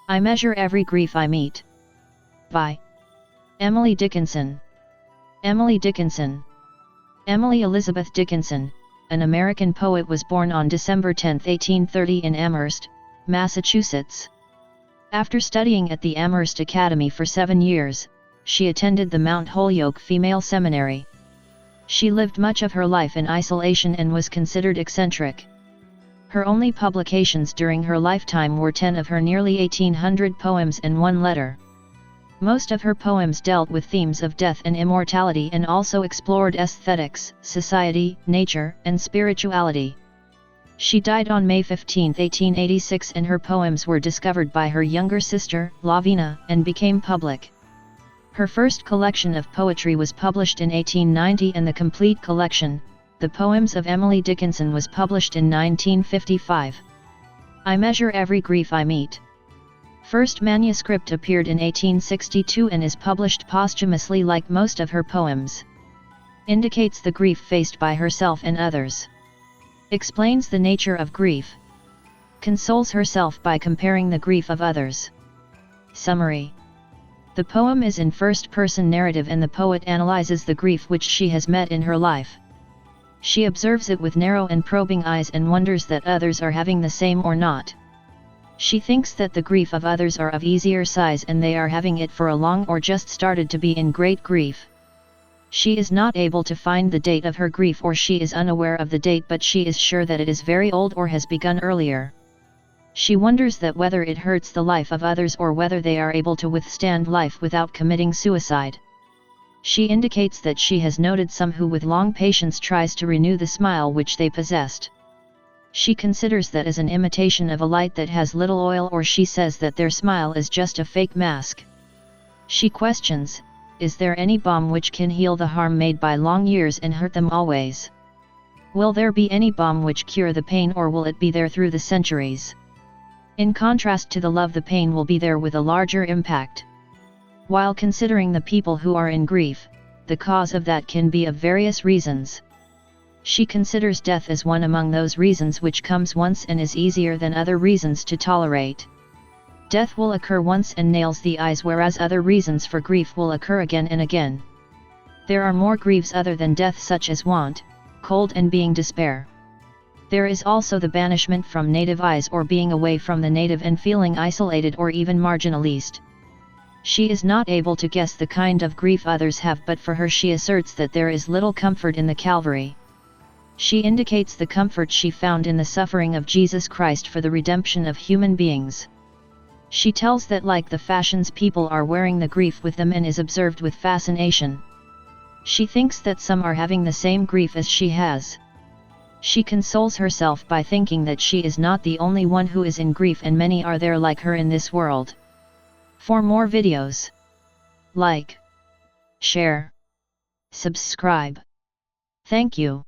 I measure every grief I meet. By Emily Dickinson. Emily Dickinson. Emily Elizabeth Dickinson, an American poet, was born on December 10, 1830 in Amherst, Massachusetts. After studying at the Amherst Academy for 7 years, she attended the Mount Holyoke Female Seminary. She lived much of her life in isolation and was considered eccentric. Her only publications during her lifetime were 10 of her nearly 1,800 poems and 1 letter. Most of her poems dealt with themes of death and immortality and also explored aesthetics, society, nature, and spirituality. She died on May 15, 1886, and her poems were discovered by her younger sister, Lavina, and became public. Her first collection of poetry was published in 1890, and the complete collection, The Poems of Emily Dickinson, was published in 1955. I Measure Every Grief I Meet. First manuscript appeared in 1862 and is published posthumously like most of her poems. Indicates the grief faced by herself and others. Explains the nature of grief. Consoles herself by comparing the grief of others. Summary. The poem is in first-person narrative and the poet analyzes the grief which she has met in her life. She observes it with narrow and probing eyes and wonders that others are having the same or not. She thinks that the grief of others are of easier size and they are having it for a long or just started to be in great grief. She is not able to find the date of her grief, or she is unaware of the date, but she is sure that it is very old or has begun earlier. She wonders that whether it hurts the life of others or whether they are able to withstand life without committing suicide. She indicates that she has noted some who with long patience tries to renew the smile which they possessed. She considers that as an imitation of a light that has little oil, or she says that their smile is just a fake mask. She questions, is there any balm which can heal the harm made by long years and hurt them always? Will there be any balm which cure the pain, or will it be there through the centuries? In contrast to the love, the pain will be there with a larger impact. While considering the people who are in grief, the cause of that can be of various reasons. She considers death as one among those reasons which comes once and is easier than other reasons to tolerate. Death will occur once and nails the eyes, whereas other reasons for grief will occur again and again. There are more griefs other than death, such as want, cold, and being despair. There is also the banishment from native eyes, or being away from the native and feeling isolated or even marginalized. She is not able to guess the kind of grief others have, but for her she asserts that there is little comfort in the Calvary. She indicates the comfort she found in the suffering of Jesus Christ for the redemption of human beings. She tells that like the fashions, people are wearing the grief with them and is observed with fascination. She thinks that some are having the same grief as she has. She consoles herself by thinking that she is not the only one who is in grief, and many are there like her in this world. For more videos, like, share, subscribe. Thank you.